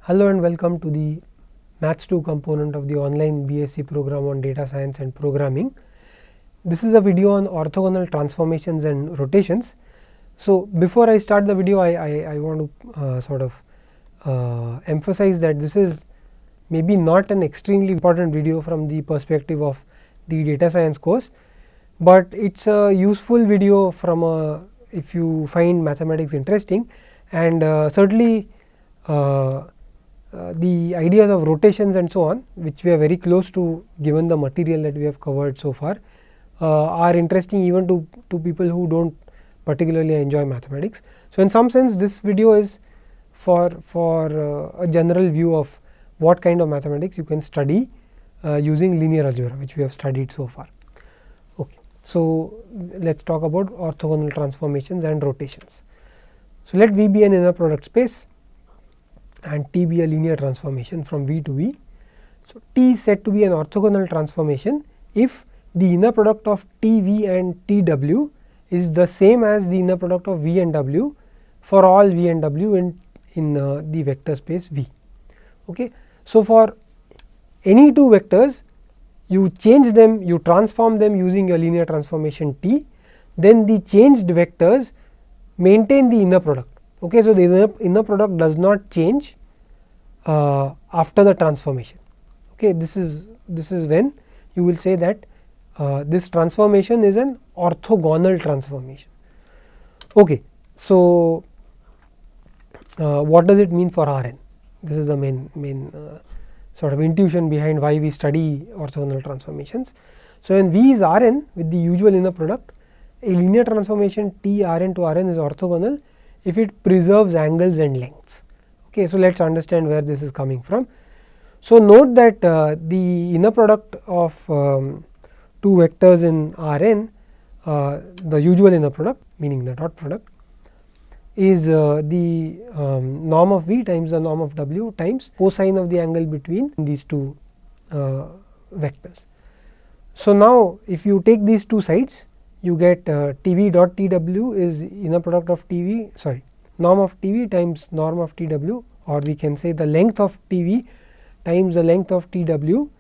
Hello and welcome to the Maths 2 component of the online BSc program on data science and programming. This is a video on orthogonal transformations and rotations. So, before I start the video, I want to emphasize that this is maybe not an extremely important video from the perspective of the data science course, but it is a useful video from if you find mathematics interesting, and certainly the ideas of rotations and so on, which we are very close to given the material that we have covered so far, are interesting even to people who do not particularly enjoy mathematics. So, in some sense this video is for a general view of what kind of mathematics you can study using linear algebra, which we have studied so far. Okay. So, let us talk about orthogonal transformations and rotations. So, let V be an inner product space and T be a linear transformation from V to V. So, T is said to be an orthogonal transformation if the inner product of T V and T W is the same as the inner product of V and W for all V and W in the vector space V. Okay. So, for any two vectors, you change them, you transform them using your linear transformation T, then the changed vectors maintain the inner product. Okay. So, the inner product does not change after the transformation. Okay. This is when you will say that this transformation is an orthogonal transformation. Okay. So, what does it mean for Rn? This is the main sort of intuition behind why we study orthogonal transformations. So, when V is Rn with the usual inner product, a linear transformation T Rn to Rn is orthogonal if it preserves angles and lengths. Okay. So, let us understand where this is coming from. So, note that the inner product of two vectors in Rn, the usual inner product meaning the dot product, is the norm of V times the norm of W times cosine of the angle between these two vectors. So, now if you take these two sides, you get Tv dot Tw is inner product of Tv, sorry, norm of Tv times norm of Tw, or we can say the length of Tv times the length of Tw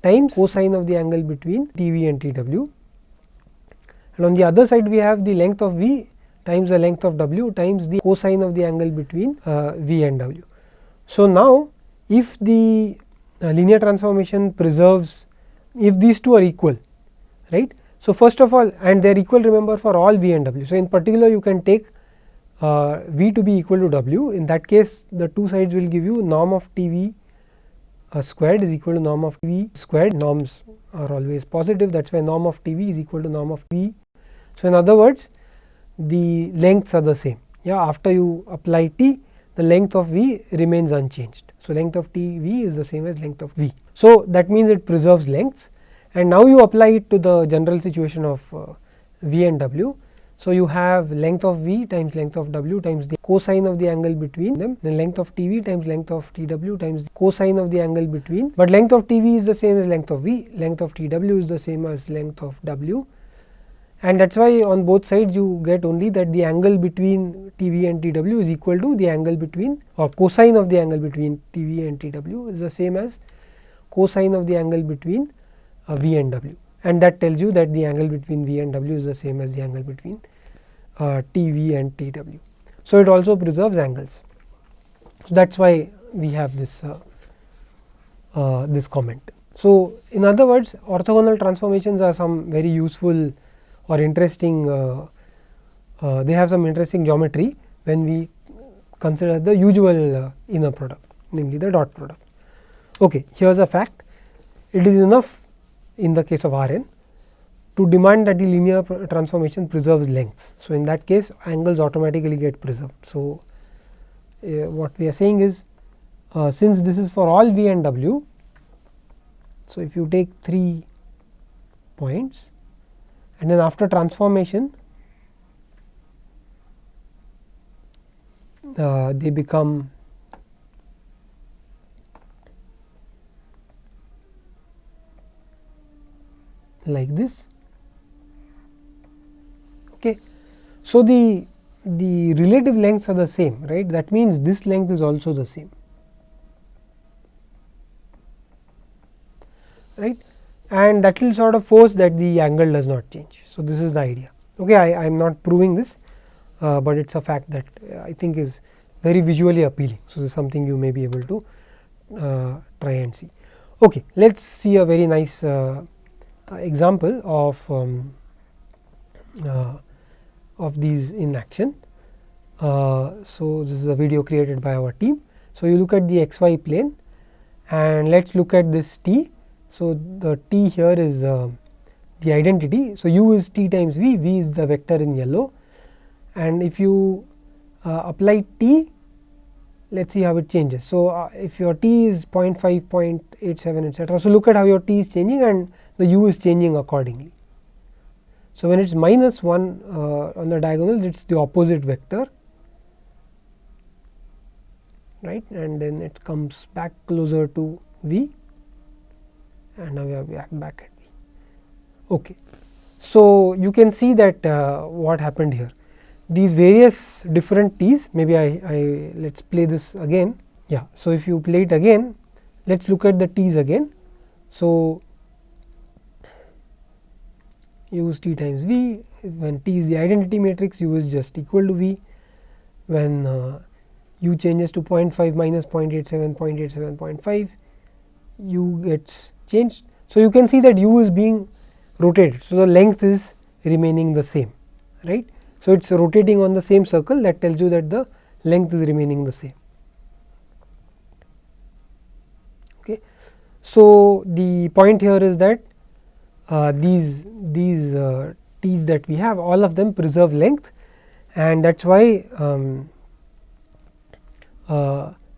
times cosine of the angle between Tv and Tw. And on the other side we have the length of V times the length of W times the cosine of the angle between V and W. So, now if the linear transformation preserves, if these two are equal, right. So, first of all, and they are equal, remember, for all V and W. So, in particular you can take V to be equal to W. In that case, the two sides will give you norm of Tv squared is equal to norm of V squared. Norms are always positive, that is why norm of Tv is equal to norm of V. So, in other words, the lengths are the same. Yeah, after you apply T, the length of V remains unchanged. So, length of Tv is the same as length of V. So, that means it preserves lengths, and now you apply it to the general situation of V and W. So, you have length of V times length of W times the cosine of the angle between them, then length of Tv times length of Tw times the cosine of the angle between, but length of Tv is the same as length of V, length of Tw is the same as length of W, and that is why on both sides you get only that the angle between Tv and Tw is equal to the angle between, or cosine of the angle between Tv and Tw is the same as cosine of the angle between V and W, and that tells you that the angle between V and W is the same as the angle between Tv and Tw. So, it also preserves angles. So, that is why we have this this comment. So, in other words, orthogonal transformations are some very useful or interesting, they have some interesting geometry when we consider the usual inner product, namely the dot product. Okay, here is a fact. It is enough in the case of Rn to demand that the linear transformation preserves lengths. So, in that case angles automatically get preserved. So, what we are saying is since this is for all V and W, so if you take 3 points and then after transformation they become like this. Okay. So, the relative lengths are the same, right. That means this length is also the same. right, and that will sort of force that the angle does not change. So, this is the idea. Okay, I am not proving this, but it is a fact that I think is very visually appealing. So, this is something you may be able to try and see. Okay, let us see a very nice example of these in action. So, this is a video created by our team. So, you look at the xy plane and let us look at this t. So, the t here is the identity. So, u is t times v, v is the vector in yellow, and if you apply t, let us see how it changes. So, if your t is 0.5, 0.87 etc. So, look at how your t is changing and the u is changing accordingly. So, when it is minus 1 on the diagonals, it is the opposite vector, right, and then it comes back closer to v, and now we are back at v. Okay. So, you can see that what happened here. These various different t's, maybe I let us play this again. Yeah. So, if you play it again, let us look at the t's again. So, u is t times v, when t is the identity matrix, u is just equal to v. When u changes to 0.5 minus 0.87, 0.87, 0.5, u gets changed. So, you can see that u is being rotated. So, the length is remaining the same, right. So, it is rotating on the same circle, that tells you that the length is remaining the same. Okay. So, the point here is that these t's that we have, all of them preserve length, and that is why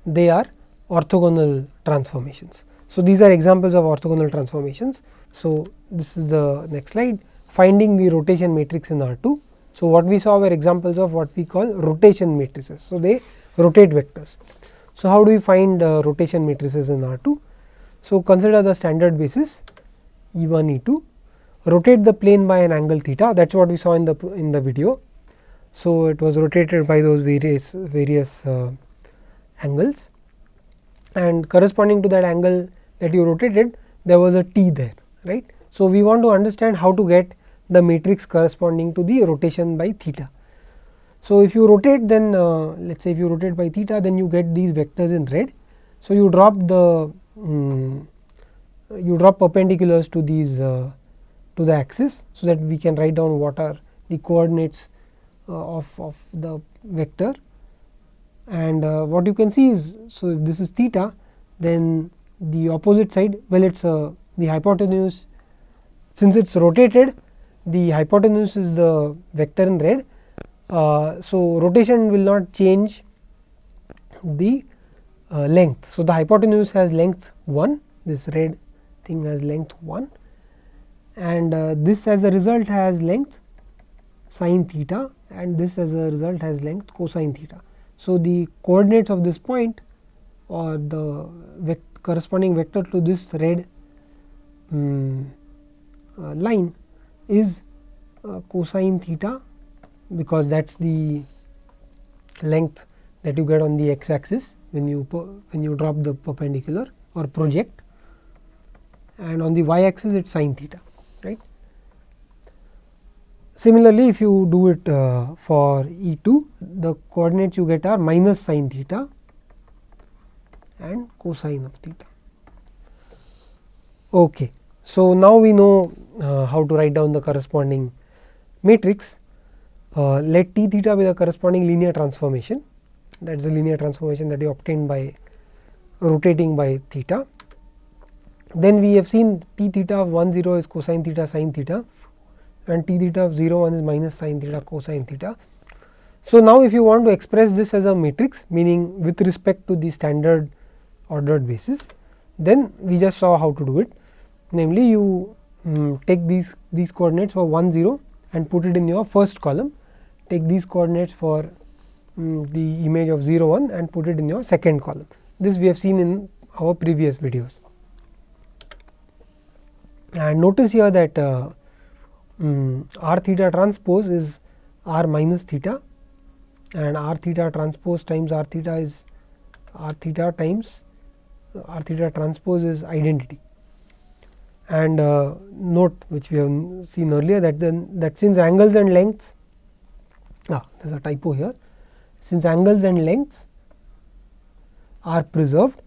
they are orthogonal transformations. So, these are examples of orthogonal transformations. So, this is the next slide, finding the rotation matrix in R2. So, what we saw were examples of what we call rotation matrices. So, they rotate vectors. So, how do we find rotation matrices in R2? So, consider the standard basis E1, E2, rotate the plane by an angle theta, that is what we saw in the video. So, it was rotated by those various angles, and corresponding to that angle that you rotated, there was a t there, right. So, we want to understand how to get the matrix corresponding to the rotation by theta. So, if you rotate, then let us say if you rotate by theta, then you get these vectors in red. So, you drop the perpendiculars to these to the axis, so that we can write down what are the coordinates of the vector. And what you can see is, so if this is theta, then the opposite side, well, it is the hypotenuse, since it is rotated, the hypotenuse is the vector in red. So, rotation will not change the length. So, the hypotenuse has length 1, this red thing has length 1, and this as a result has length sin theta, and this as a result has length cosine theta. So, the coordinates of this point, or the corresponding vector to this red line is cosine theta, because that is the length that you get on the x axis when you drop the perpendicular or project, and on the y axis it is sin theta, right. Similarly, if you do it for E2, the coordinates you get are minus sin theta and cosine of theta. Okay. So, now we know how to write down the corresponding matrix. Let T theta be the corresponding linear transformation, that is the linear transformation that you obtained by rotating by theta. Then we have seen T theta of 1 0 is cosine theta sin theta, and T theta of 0 1 is minus sin theta cosine theta. So, now if you want to express this as a matrix, meaning with respect to the standard ordered basis, then we just saw how to do it. Namely, you take these coordinates for 1 0 and put it in your first column, take these coordinates for the image of 0 1 and put it in your second column. This we have seen in our previous videos. And notice here that r theta transpose is r minus theta, and r theta transpose times r theta is r theta times r theta transpose is identity. and note, which we have seen earlier, that since angles and lengths, there is a typo here, since angles and lengths are preserved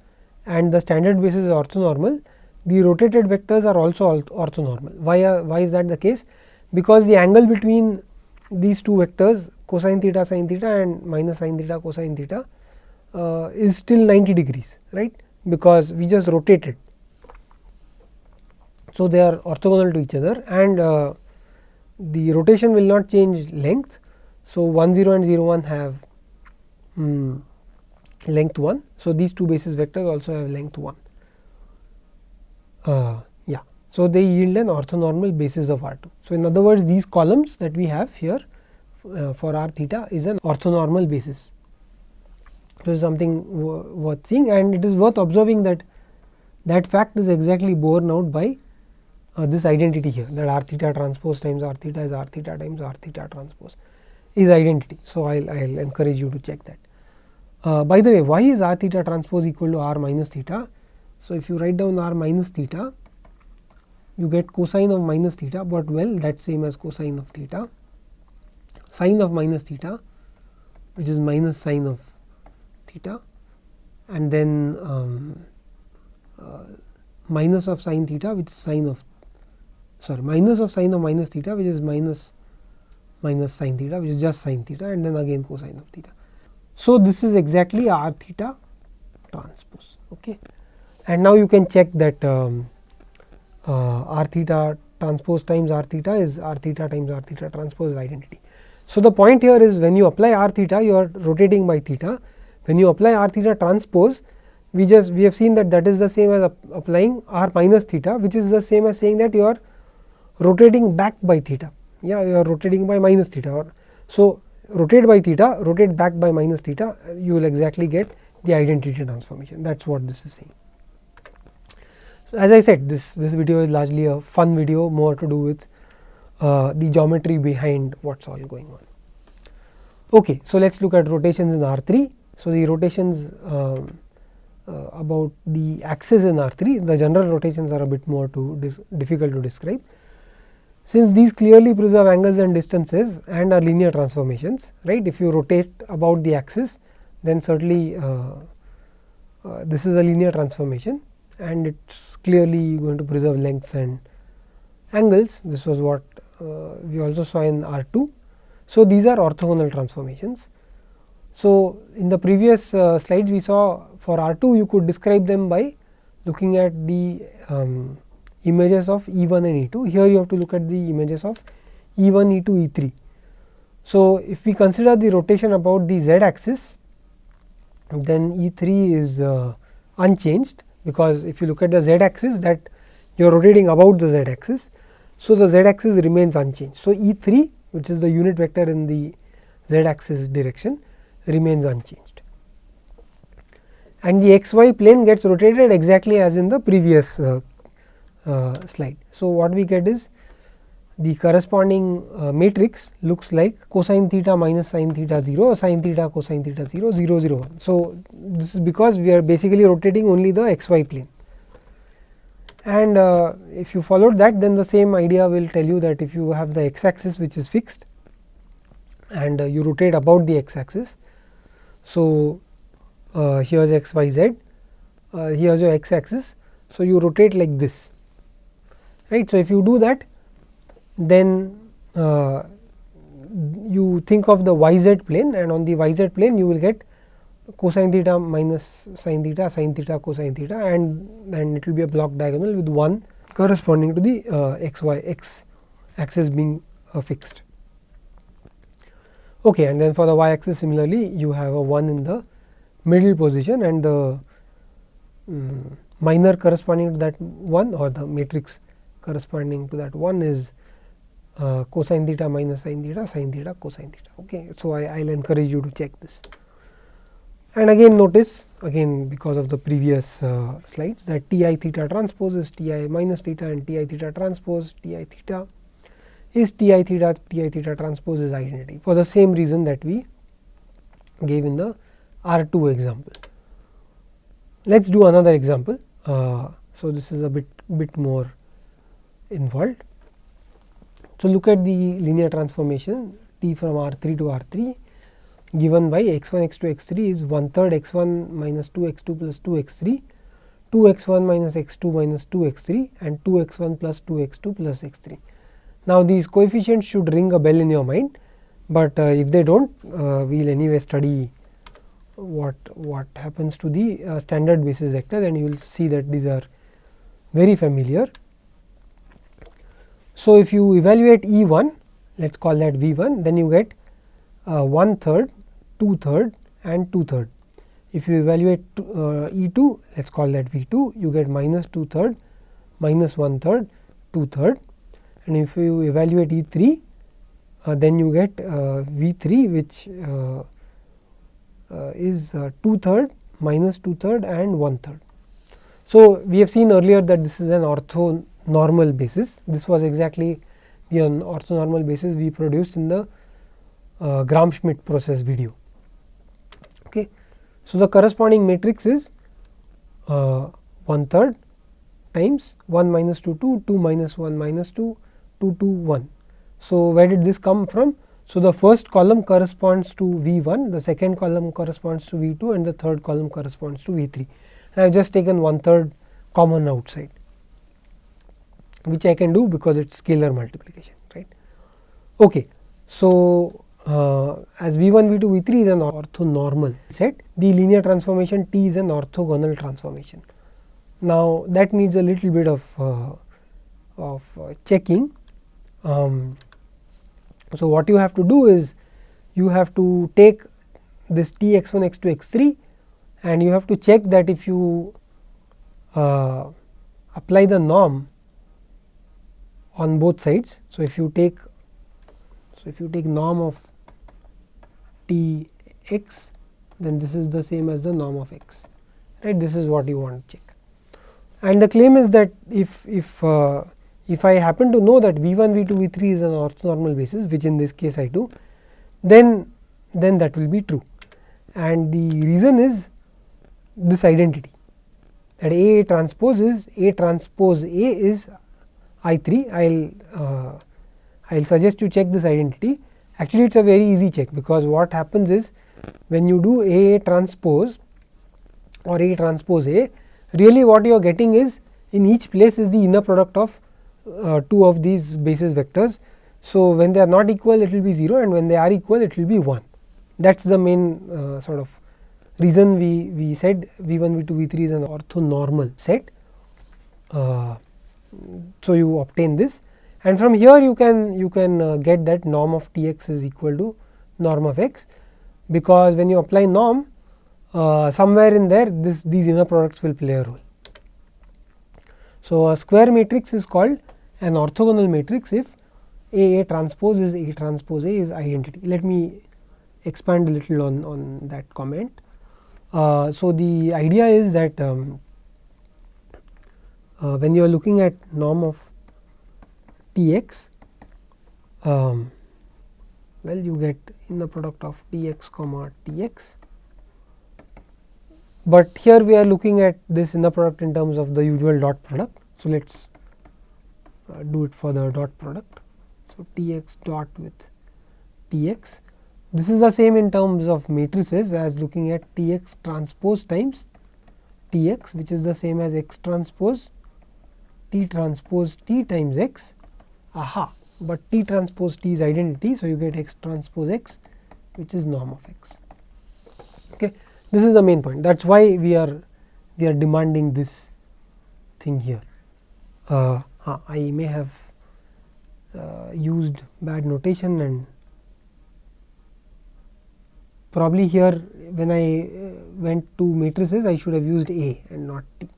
and the standard basis is orthonormal, the rotated vectors are also orthonormal. Why is that the case? Because the angle between these two vectors, cosine theta sin theta and minus sin theta cosine theta, is still 90 degrees, right, because we just rotated. So, they are orthogonal to each other, and the rotation will not change length. So, 1 0 and 0 1 have length 1. So, these two basis vectors also have length 1. Yeah. So, they yield an orthonormal basis of R 2. So, in other words, these columns that we have here for R theta is an orthonormal basis. So, this is something worth seeing, and it is worth observing that that fact is exactly borne out by this identity here, that R theta transpose times R theta is R theta times R theta transpose is identity. So, I will encourage you to check that. By the way, why is R theta transpose equal to R minus theta? So, if you write down R minus theta, you get cosine of minus theta, but well, that is same as cosine of theta, sine of minus theta, which is minus sine of theta, and then minus of sine theta, which is sine of minus of sine of minus theta, which is minus sine theta, which is just sine theta, and then again cosine of theta. So, this is exactly R theta transpose. Okay. And now you can check that R theta transpose times R theta is R theta times R theta transpose is identity. So, the point here is, when you apply R theta, you are rotating by theta. When you apply R theta transpose, we have seen that is the same as applying R minus theta, which is the same as saying that you are rotating back by theta. Yeah, you are rotating by minus theta. So, rotate by theta, rotate back by minus theta, you will exactly get the identity transformation. That is what this is saying. So, as I said, this video is largely a fun video, more to do with the geometry behind what is all going on. Okay, so let us look at rotations in R 3. So, the rotations about the axis in R 3, the general rotations are a bit more difficult to describe. Since these clearly preserve angles and distances and are linear transformations, right? If you rotate about the axis, then certainly this is a linear transformation, and it is clearly going to preserve lengths and angles. This was what we also saw in R 2. So, these are orthogonal transformations. So, in the previous slides we saw for R 2 you could describe them by looking at the images of E 1 and E 2. Here you have to look at the images of E 1, E 2, E 3. So, if we consider the rotation about the z axis, then E 3 is unchanged, because if you look at the z axis, that you are rotating about the z axis. So, the z axis remains unchanged. So, E 3, which is the unit vector in the z axis direction, remains unchanged, and the xy plane gets rotated exactly as in the previous slide. So, what we get is the corresponding matrix looks like cosine theta minus sin theta 0, sin theta cosine theta 0, 0 0 1. So, this is because we are basically rotating only the xy plane, and if you followed that, then the same idea will tell you that if you have the x axis which is fixed and you rotate about the x axis. So, here is x y z, here is your x axis. So, you rotate like this, right. So, if you do that, then you think of the y z plane, and on the y z plane you will get cosine theta minus sin theta cosine theta, and then it will be a block diagonal with 1 corresponding to the x axis being fixed. Okay, and then for the y axis similarly you have a 1 in the middle position, and the minor corresponding to that 1, or the matrix corresponding to that 1 is cosine theta minus sin theta cosine theta. Okay, so I will encourage you to check this. And again notice, again because of the previous slides, that T I theta transpose is T I minus theta, and T I theta transpose T I theta is T I theta transpose is identity, for the same reason that we gave in the R 2 example. Let us do another example. So, this is a bit more involved. So, look at the linear transformation T from R3 to R3 given by x1 x2 x3 is 1/3 x1 minus 2 x2 plus 2 x3, 2 x1 minus x2 minus 2 x3 and 2 x1 plus 2 x2 plus x3. Now, these coefficients should ring a bell in your mind, but if they do not, we will anyway study what happens to the standard basis vectors, and you will see that these are very familiar. So, if you evaluate E1, let us call that V1, then you get 1/3, 2/3 and 2/3. If you evaluate E2, let us call that V2, you get minus 2/3, minus 1/3, 2/3, and if you evaluate E3, then you get V3, which is 2/3, minus 2/3 and 1/3. So, we have seen earlier that this is an orthonormal basis. This was exactly the orthonormal basis we produced in the Gram-Schmidt process video. Okay. So, the corresponding matrix is 1/3 times 1 minus 2 2, 2 minus 1 minus 2, 2 2 1. So, where did this come from? So, the first column corresponds to V1, the second column corresponds to V2 and the third column corresponds to V3. I have just taken 1/3 common outside, which I can do because it is scalar multiplication, right. Okay. So, as V1, V2, V3 is an orthonormal set, the linear transformation T is an orthogonal transformation. Now, that needs a little bit of checking. So, what you have to do is you have to take this T x1 x2 x3 and you have to check that if you apply the norm on both sides. So, if you take norm of T x, then this is the same as the norm of x, right. This is what you want to check. And the claim is that if I happen to know that V1, V2, V3 is an orthonormal basis, which in this case I do, then that will be true. And the reason is this identity, that A transpose is A transpose A is I3. I'll suggest you check this identity. Actually, it's a very easy check, because what happens is when you do A transpose or A transpose A, really what you are getting is in each place is the inner product of two of these basis vectors. So, when they are not equal, it will be 0, and when they are equal, it will be 1. That is the main sort of reason we said V1, V2, V3 is an orthonormal set. So, you obtain this, and from here you can get that norm of T x is equal to norm of x, because when you apply norm, somewhere in there these inner products will play a role. So, a square matrix is called an orthogonal matrix if A transpose is A transpose A is identity. Let me expand a little on that comment. So, the idea is that when you are looking at norm of T x, well, you get inner product of T x comma T x, but here we are looking at this inner product in terms of the usual dot product. So, let us do it for the dot product. So, T x dot with T x. This is the same in terms of matrices as looking at T x transpose times T x, which is the same as x transpose T transpose T times x. Aha, but T transpose T is identity. So, you get x transpose x, which is norm of x. Okay. This is the main point. That is why we are demanding this thing here. I may have used bad notation, and probably here when I went to matrices I should have used A and not T.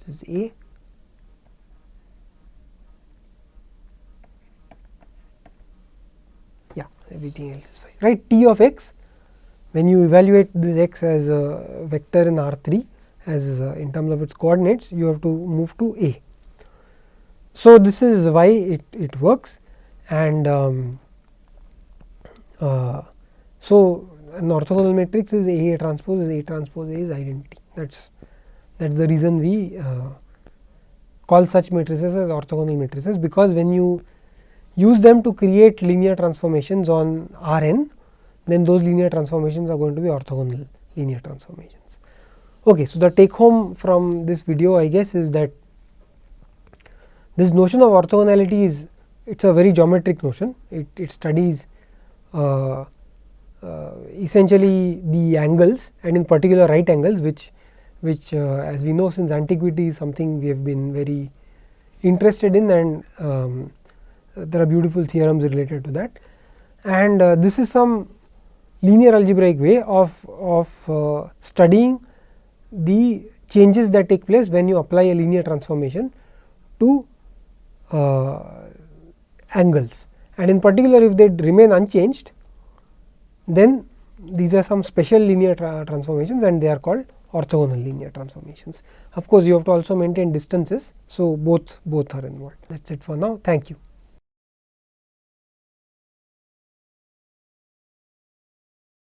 This is A. Yeah, everything else is fine, right. T of x, when you evaluate this x as a vector in R3 as in terms of its coordinates, you have to move to A. So, this is why it works, and so an orthogonal matrix is A transpose is A transpose A is identity. That's the reason we call such matrices as orthogonal matrices, because when you use them to create linear transformations on Rn, then those linear transformations are going to be orthogonal linear transformations. Okay, so the take home from this video, I guess, is that this notion of orthogonality is, it's a very geometric notion. It studies essentially the angles, and in particular right angles, which as we know since antiquity is something we have been very interested in, and there are beautiful theorems related to that. And this is some linear algebraic way of studying the changes that take place when you apply a linear transformation to angles, and in particular if they remain unchanged, then these are some special linear transformations, and they are called orthogonal linear transformations. Of course, you have to also maintain distances, so both are involved. That is it for now. Thank you.